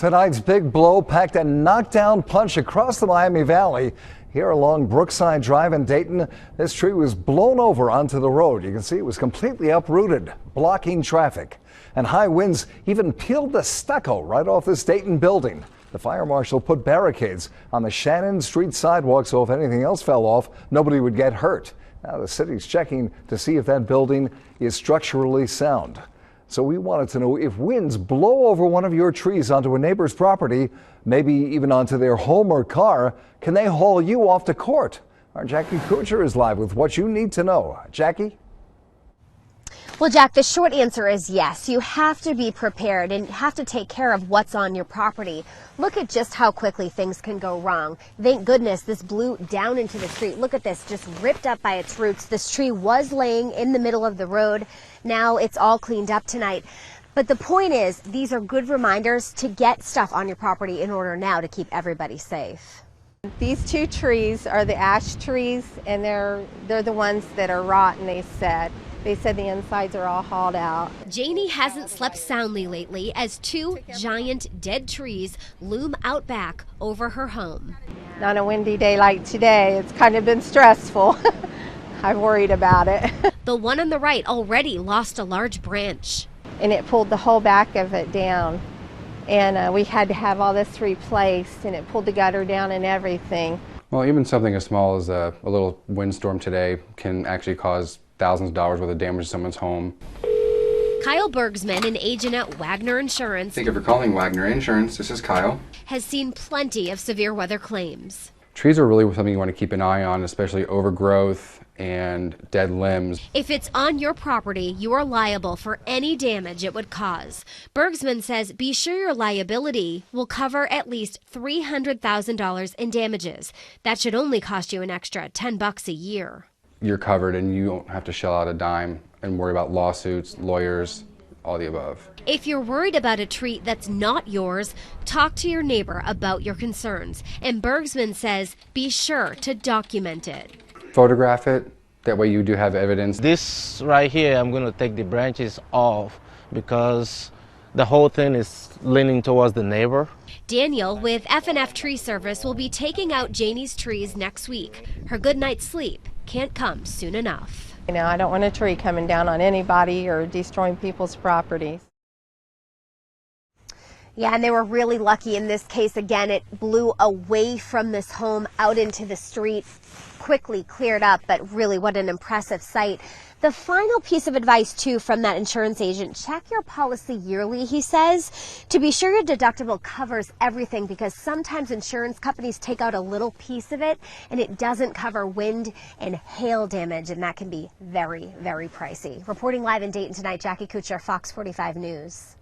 Tonight's big blow packed a knockdown punch across the Miami Valley. Here along Brookside Drive in Dayton, this tree was blown over onto the road. You can see it was completely uprooted, blocking traffic. And high winds even peeled the stucco right off this Dayton building. The fire marshal put barricades on the Shannon Street sidewalk so if anything else fell off, nobody would get hurt. Now the city's checking to see if that building is structurally sound. So we wanted to know if winds blow over one of your trees onto a neighbor's property, maybe even onto their home or car, can they haul you off to court? Our Jackie Kuchar is live with what you need to know. Jackie? Well, Jack, the short answer is yes. You have to be prepared and have to take care of what's on your property. Look at just how quickly things can go wrong. Thank goodness this blew down into the street. Look at this, just ripped up by its roots. This tree was laying in the middle of the road. Now it's all cleaned up tonight. But the point is, these are good reminders to get stuff on your property in order now to keep everybody safe. These two trees are the ash trees, and they're the ones that are rotten, they said. They said the insides are all hauled out. Janie hasn't slept soundly lately as two giant dead trees loom out back over her home. On a windy day like today, it's kind of been stressful. I've worried about it. The one on the right already lost a large branch. And it pulled the whole back of it down. And we had to have all this replaced, and it pulled the gutter down and everything. Well, even something as small as a little windstorm today can actually cause thousands of dollars worth of damage to someone's home. Kyle Bergsman, an agent at Wagner Insurance. Thank you for calling Wagner Insurance. This is Kyle. Has seen plenty of severe weather claims. Trees are really something you want to keep an eye on, especially overgrowth and dead limbs. If it's on your property, you are liable for any damage it would cause. Bergsman says be sure your liability will cover at least $300,000 in damages. That should only cost you an extra $10 a year. You're covered and you don't have to shell out a dime and worry about lawsuits, lawyers, all the above. If you're worried about a tree that's not yours, talk to your neighbor about your concerns. And Bergsman says be sure to document it. Photograph it, that way you do have evidence. This right here, I'm going to take the branches off because the whole thing is leaning towards the neighbor. Daniel with F&F Tree Service will be taking out Janie's trees next week. Her good night's sleep can't come soon enough. You know, I don't want a tree coming down on anybody or destroying people's properties. Yeah, and they were really lucky in this case. Again, it blew away from this home out into the street, quickly cleared up, but really what an impressive sight. The final piece of advice, too, from that insurance agent, check your policy yearly, he says, to be sure your deductible covers everything, because sometimes insurance companies take out a little piece of it and it doesn't cover wind and hail damage, and that can be very, very pricey. Reporting live in Dayton tonight, Jackie Kuchar, Fox 45 News.